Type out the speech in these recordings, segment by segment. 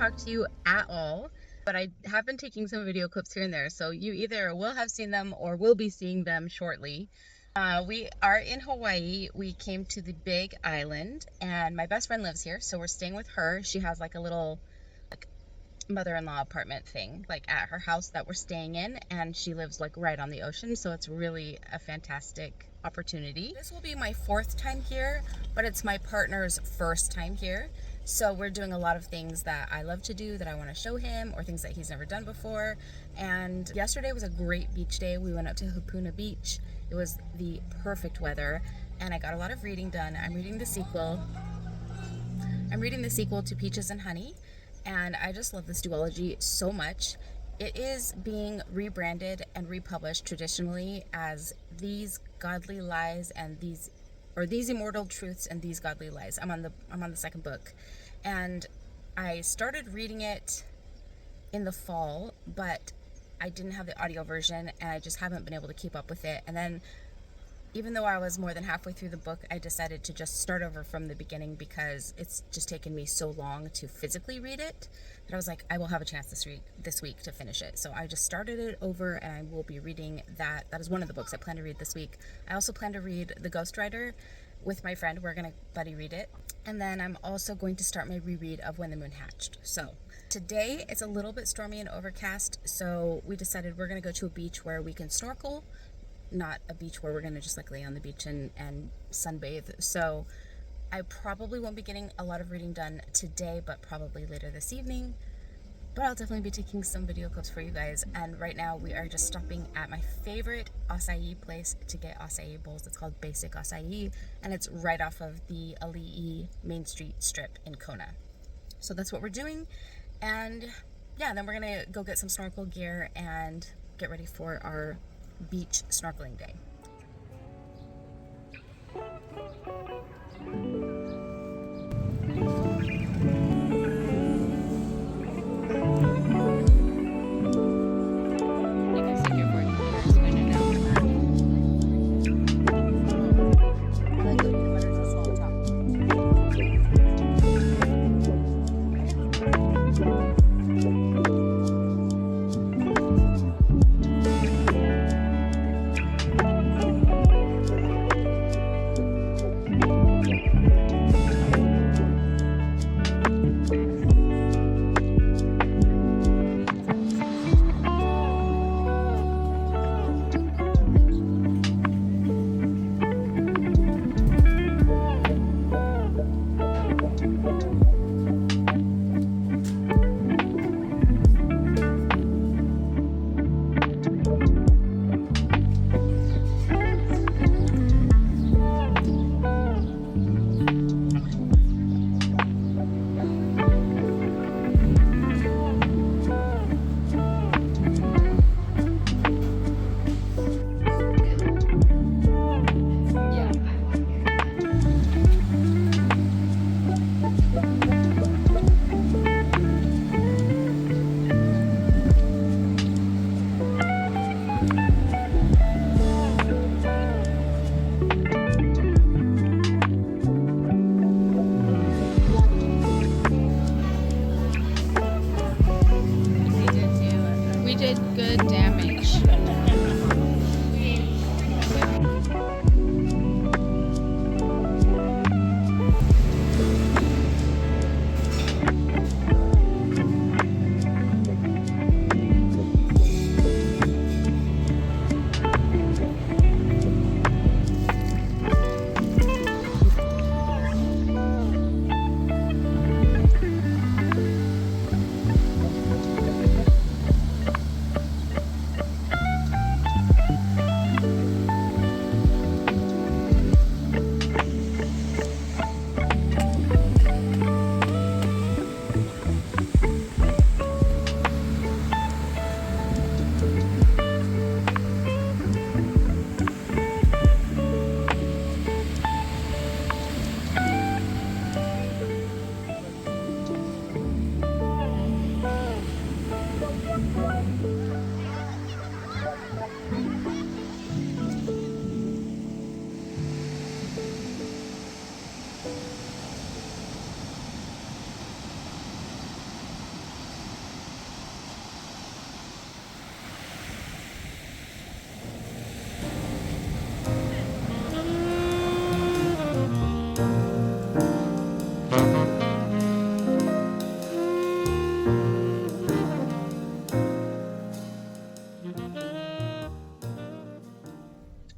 talk to you at all, but I have been taking some video clips here and there, so you either will have seen them or will be seeing them shortly. We are in Hawaii. We came to the Big Island, and my best friend lives here, so we're staying with her. She has like a little mother-in-law apartment thing like at her house that we're staying in, and she lives like right on the ocean, so it's really a fantastic opportunity. This will be my 4th time here, but it's my partner's 1st time here, so we're doing a lot of things that I love to do that I want to show him, or things that he's never done before. And yesterday was a great beach day. We went up to Hapuna Beach. It was the perfect weather, and I got a lot of reading done. I'm reading the sequel to Peaches and Honey, and I just love this duology so much. It is being rebranded and republished traditionally as These Godly Lies and These Immortal Truths and These Godly Lies. I'm on the 2nd book, and I started reading it in the fall, but I didn't have the audio version, and I just haven't been able to keep up with it. And then, even though I was more than halfway through the book, I decided to just start over from the beginning because it's just taken me so long to physically read it that I was like, I will have a chance this week to finish it. So I just started it over, and I will be reading that. That is one of the books I plan to read this week. I also plan to read The Ghostwriter with my friend. We're going to buddy read it. And then I'm also going to start my reread of When the Moon Hatched. So today it's a little bit stormy and overcast, so we decided we're going to go to a beach where we can snorkel, not a beach where we're going to just like lay on the beach and sunbathe. So I probably won't be getting a lot of reading done today, but probably later this evening. But I'll definitely be taking some video clips for you guys. And right now we are just stopping at my favorite acai place to get acai bowls. It's called Basic Acai, and it's right off of the Ali'i Main Street strip in Kona. So that's what we're doing. And yeah, then we're gonna go get some snorkel gear and get ready for our beach snorkeling day.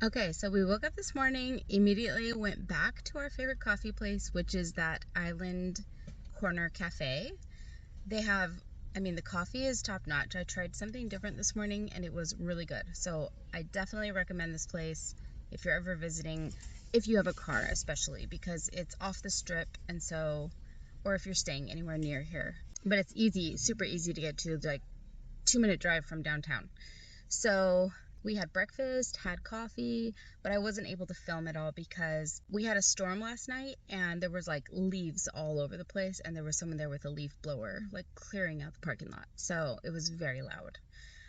Okay, so we woke up this morning, immediately went back to our favorite coffee place, which is that Island Corner Cafe. They have, I mean, the coffee is top notch. I tried something different this morning and it was really good. So I definitely recommend this place if you're ever visiting, if you have a car, especially because it's off the strip. And so, or if you're staying anywhere near here, but it's easy, super easy to get to, like 2-minute drive from downtown. So we had breakfast, had coffee, but I wasn't able to film it all because we had a storm last night and there was like leaves all over the place and there was someone there with a leaf blower, like clearing out the parking lot. So it was very loud.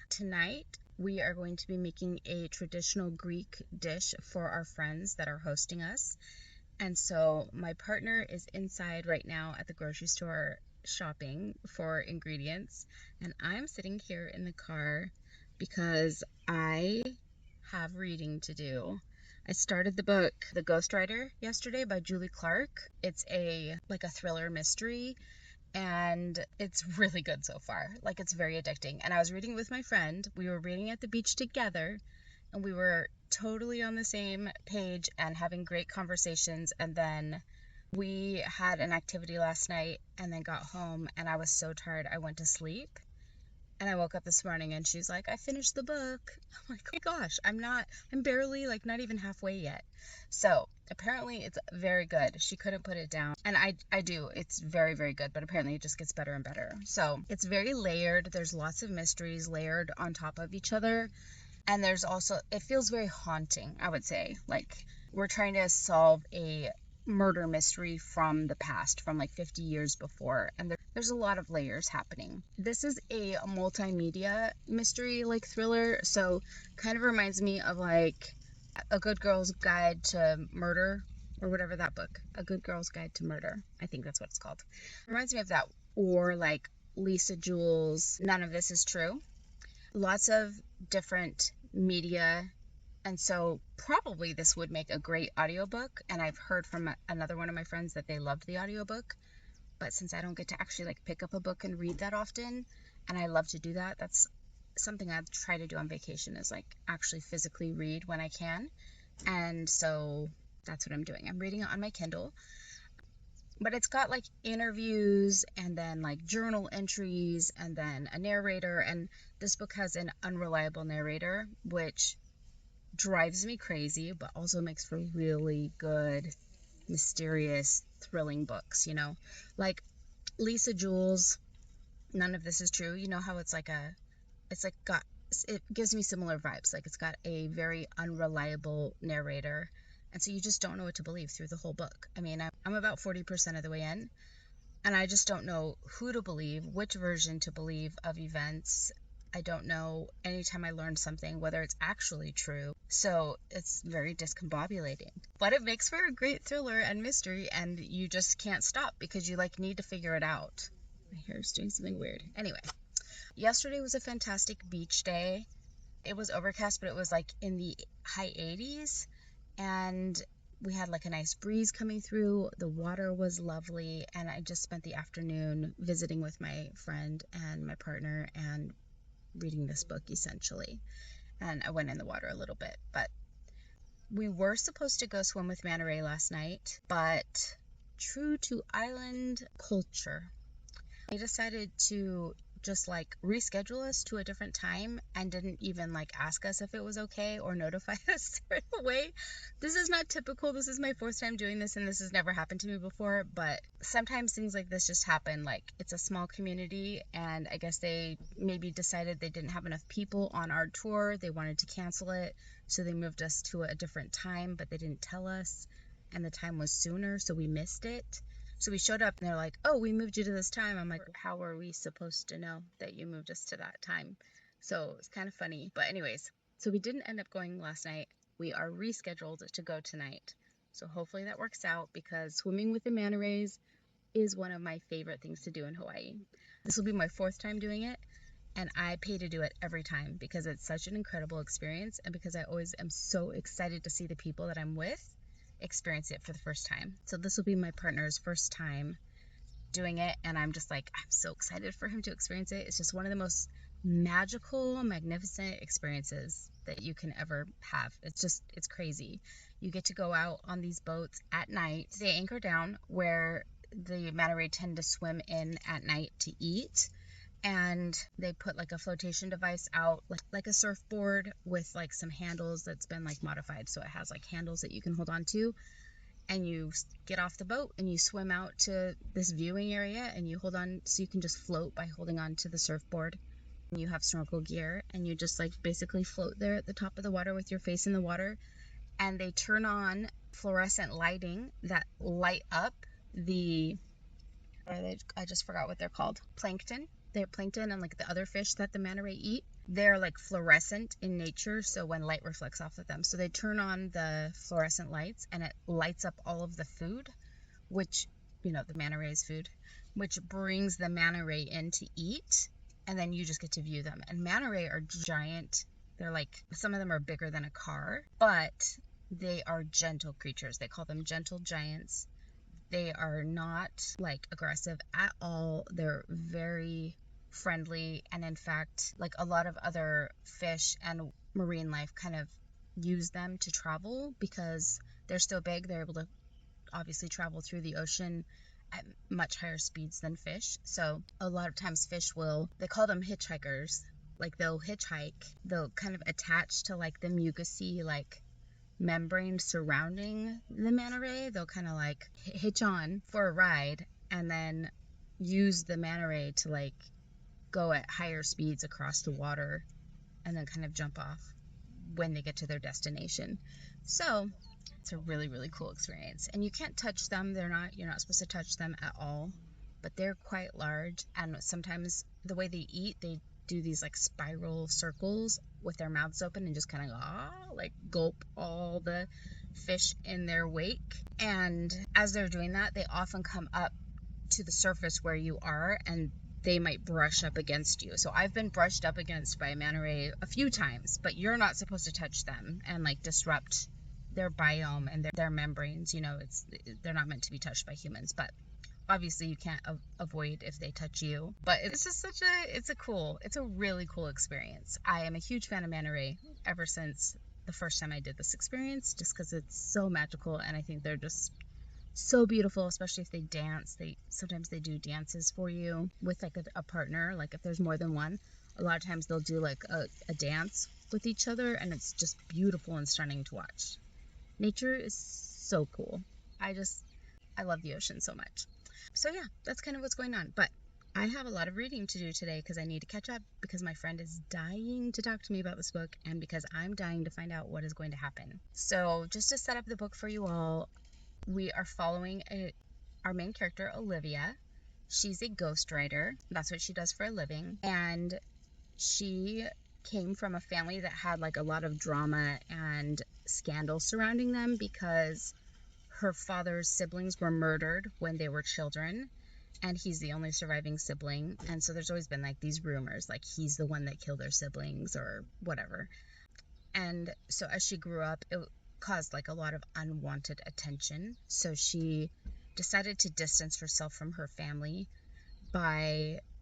Tonight, we are going to be making a traditional Greek dish for our friends that are hosting us. And so my partner is inside right now at the grocery store shopping for ingredients, and I'm sitting here in the car because I have reading to do. I started the book The Ghostwriter yesterday by Julie Clark. It's a thriller mystery and it's really good so far. Like, it's very addicting. And I was reading with my friend. We were reading at the beach together and we were totally on the same page and having great conversations. And then we had an activity last night and then got home and I was so tired I went to sleep. And I woke up this morning and she's like, I finished the book. I'm like, oh my gosh, I'm barely, like, not even halfway yet. So apparently it's very good. She couldn't put it down. And I do. It's very, very good. But apparently it just gets better and better. So it's very layered. There's lots of mysteries layered on top of each other. And there's also, it feels very haunting, I would say. Like, we're trying to solve a murder mystery from the past, from like 50 years before. And there's a lot of layers happening. This is a multimedia mystery, like thriller. So kind of reminds me of like A Good Girl's Guide to Murder, or whatever that book, A Good Girl's Guide to Murder. I think that's what it's called. Reminds me of that. Or like Lisa Jewell's None of This Is True. Lots of different media, and so probably this would make a great audiobook. And I've heard from another one of my friends that they loved the audiobook, but since I don't get to actually like pick up a book and read that often, and I love to do that, that's something I try to do on vacation, is like actually physically read when I can. And so that's what I'm doing. I'm reading it on my Kindle, but it's got like interviews and then like journal entries and then a narrator. And this book has an unreliable narrator, which drives me crazy, but also makes for really good, mysterious, thrilling books, you know? Like Lisa Jewell's None of This Is True. You know how it's like it gives me similar vibes. Like, it's got a very unreliable narrator. And so you just don't know what to believe through the whole book. I mean, I'm about 40% of the way in, and I just don't know who to believe, which version to believe of events. I don't know anytime I learn something whether it's actually true. So it's very discombobulating. But it makes for a great thriller and mystery, and you just can't stop because you like need to figure it out. My hair's doing something weird. Anyway, yesterday was a fantastic beach day. It was overcast, but it was like in the high 80s, and we had like a nice breeze coming through. The water was lovely, and I just spent the afternoon visiting with my friend and my partner and reading this book essentially. And I went in the water a little bit, but we were supposed to go swim with Manta Ray last night, but true to island culture, they decided to just like reschedule us to a different time and didn't even like ask us if it was okay or notify us right away. This is not typical. This is my first time doing this and this has never happened to me before, but sometimes things like this just happen. Like, it's a small community and I guess they maybe decided they didn't have enough people on our tour. They wanted to cancel it, so they moved us to a different time, but they didn't tell us, and the time was sooner, so we missed it. So we showed up and they're like, oh, we moved you to this time. I'm like, how are we supposed to know that you moved us to that time? So it's kind of funny. But anyways, so we didn't end up going last night. We are rescheduled to go tonight. So hopefully that works out, because swimming with the manta rays is one of my favorite things to do in Hawaii. This will be my 4th time doing it, and I pay to do it every time because it's such an incredible experience, and because I always am so excited to see the people that I'm with experience it for the first time. So this will be my partner's first time doing it, and I'm just like, I'm so excited for him to experience it. It's just one of the most magical, magnificent experiences that you can ever have. It's crazy. You get to go out on these boats at night. They anchor down where the manta ray tend to swim in at night to eat. And they put like a flotation device out, like a surfboard with like some handles that's been like modified. So it has like handles that you can hold on to, and you get off the boat and you swim out to this viewing area, and you hold on, so you can just float by holding on to the surfboard. And you have snorkel gear, and you just like basically float there at the top of the water with your face in the water. And they turn on fluorescent lighting that light up the, I just forgot what they're called, plankton. They're plankton, and like the other fish that the manta ray eat, they're like fluorescent in nature, so when light reflects off of them, so they turn on the fluorescent lights and it lights up all of the food, which, the manta ray's food, which brings the manta ray in to eat, and then you just get to view them. And manta ray are giant. They're like, some of them are bigger than a car, but they are gentle creatures. They call them gentle giants. They are not like aggressive at all. They're very friendly, and in fact, like a lot of other fish and marine life kind of use them to travel because they're so big. They're able to obviously travel through the ocean at much higher speeds than fish. So a lot of times they call them hitchhikers. Like they'll hitchhike, they'll kind of attach to like the mucousy like membrane surrounding the manta ray. They'll kind of like hitch on for a ride and then use the manta ray to like go at higher speeds across the water and then kind of jump off when they get to their destination. So it's a really, really cool experience. And you can't touch them. You're not supposed to touch them at all, but they're quite large. And sometimes the way they eat, they do these like spiral circles with their mouths open and just kind of like gulp all the fish in their wake. And as they're doing that, they often come up to the surface where you are, and they might brush up against you. So I've been brushed up against by a manta ray a few times, but you're not supposed to touch them and like disrupt their biome and their membranes. They're not meant to be touched by humans, but obviously you can't avoid if they touch you. But it's just it's a really cool experience. I am a huge fan of manta ray ever since the first time I did this experience, just because it's so magical, and I think they're just so beautiful, especially if they dance. Sometimes they do dances for you with like a partner. Like if there's more than one, a lot of times they'll do like a dance with each other, and it's just beautiful and stunning to watch. Nature is so cool. I love the ocean so much. So yeah, that's kind of what's going on. But I have a lot of reading to do today because I need to catch up, because my friend is dying to talk to me about this book, and because I'm dying to find out what is going to happen. So just to set up the book for you all, we are following our main character, Olivia. She's a ghostwriter. That's what she does for a living. And she came from a family that had like a lot of drama and scandal surrounding them because her father's siblings were murdered when they were children, and he's the only surviving sibling. And so there's always been like these rumors, like he's the one that killed their siblings or whatever. And so as she grew up, it caused like a lot of unwanted attention. So she decided to distance herself from her family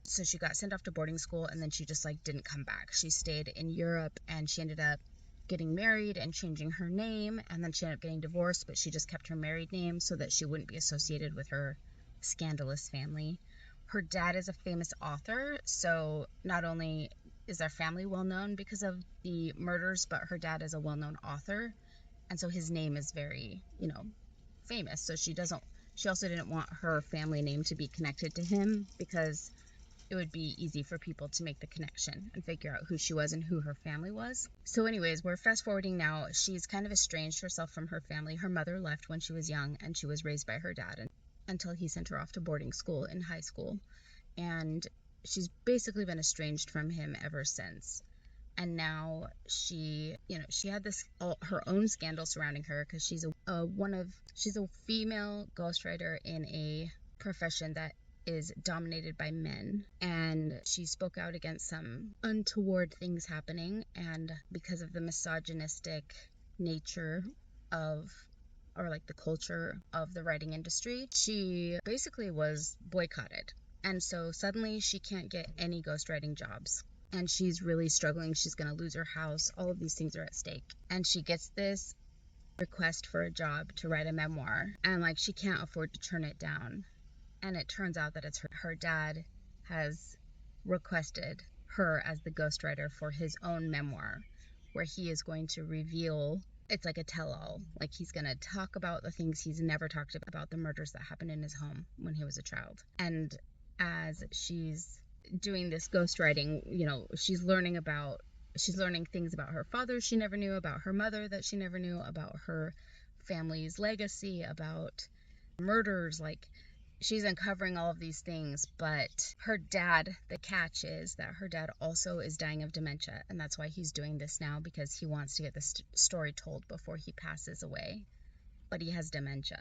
so she got sent off to boarding school, and then she just like didn't come back. She stayed in Europe, and she ended up getting married and changing her name, and then she ended up getting divorced, but she just kept her married name so that she wouldn't be associated with her scandalous family. Her dad is a famous author, so not only is their family well known because of the murders, but her dad is a well-known author, and so his name is very, famous. So she also didn't want her family name to be connected to him, because it would be easy for people to make the connection and figure out who she was and who her family was. So anyways, we're fast forwarding now. She's kind of estranged herself from her family. Her mother left when she was young, and she was raised by her dad until he sent her off to boarding school in high school. And she's basically been estranged from him ever since. And now she had her own scandal surrounding her, because she's a female ghostwriter in a profession that is dominated by men, and she spoke out against some untoward things happening. And because of the misogynistic nature or like the culture of the writing industry, she basically was boycotted. And so suddenly she can't get any ghostwriting jobs. and she's really struggling. She's going to lose her house. All of these things are at stake. And she gets this request for a job to write a memoir, and like she can't afford to turn it down. And it turns out that it's her dad has requested her as the ghostwriter for his own memoir, where he is going to reveal, it's like a tell-all, like he's going to talk about the things he's never talked about, the murders that happened in his home when he was a child. And as she's doing this ghostwriting, you know, she's learning things about her father she never knew, about her mother that she never knew, about her family's legacy, about murders. Like, she's uncovering all of these things. But her dad, the catch is that her dad also is dying of dementia, and that's why he's doing this now, because he wants to get this story told before he passes away. But he has dementia,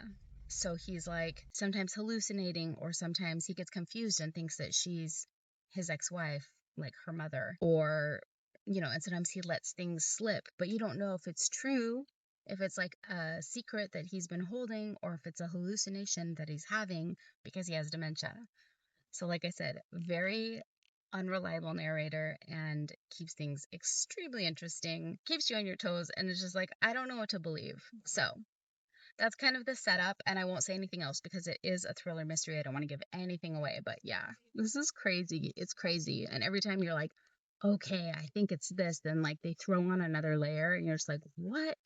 so he's like sometimes hallucinating, or sometimes he gets confused and thinks that she's his ex-wife, like her mother, or, you know, and sometimes he lets things slip, but you don't know if it's true, if it's like a secret that he's been holding, or if it's a hallucination that he's having because he has dementia. So like I said, very unreliable narrator, and keeps things extremely interesting, keeps you on your toes, and it's just like, I don't know what to believe. So that's kind of the setup, and I won't say anything else because it is a thriller mystery. I don't want to give anything away, but yeah, this is crazy. It's crazy. And every time you're like, okay, I think it's this, then like they throw on another layer and you're just like, what?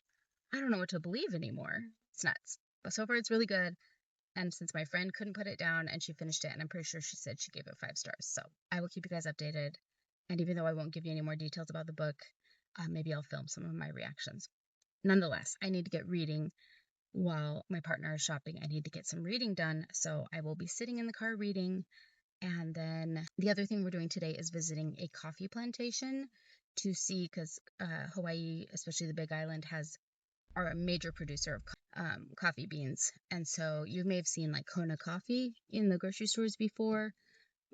I don't know what to believe anymore. It's nuts. But so far it's really good. And since my friend couldn't put it down and she finished it, and I'm pretty sure she said she gave it 5 stars. So I will keep you guys updated. And even though I won't give you any more details about the book, maybe I'll film some of my reactions. Nonetheless, I need to get reading. While my partner is shopping, I need to get some reading done, so I will be sitting in the car reading. And then the other thing we're doing today is visiting a coffee plantation to see, because Hawaii, especially the Big Island, are a major producer of coffee beans. And so you may have seen like Kona coffee in the grocery stores before,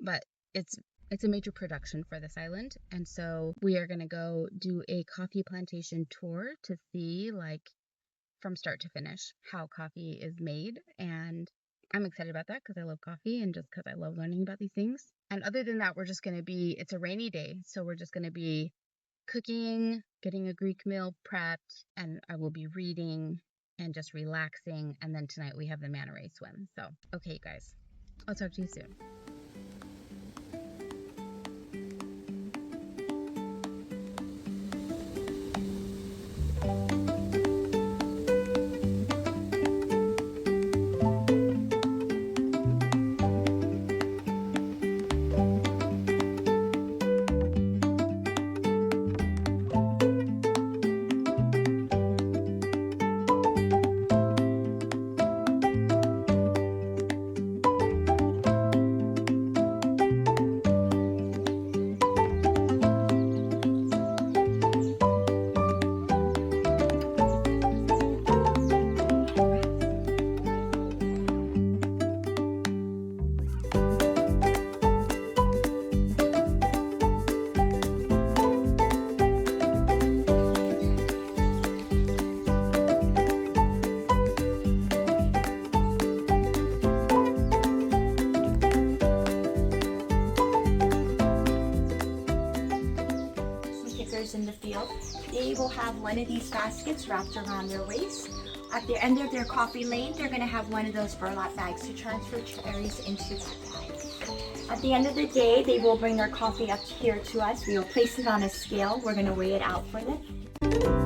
but it's a major production for this island. And so we are going to go do a coffee plantation tour to see, like, from start to finish, how coffee is made. And I'm excited about that because I love coffee, and just because I love learning about these things. And other than that, it's a rainy day, so we're just going to be cooking, getting a Greek meal prepped, and I will be reading and just relaxing. And then tonight we have the manta ray swim. So, okay, guys, I'll talk to you soon. In the field, they will have one of these baskets wrapped around their waist. At the end of their coffee lane, they're going to have one of those burlap bags to transfer cherries into that bag. At the end of the day, they will bring their coffee up here to us. We will place it on a scale. We're going to weigh it out for them.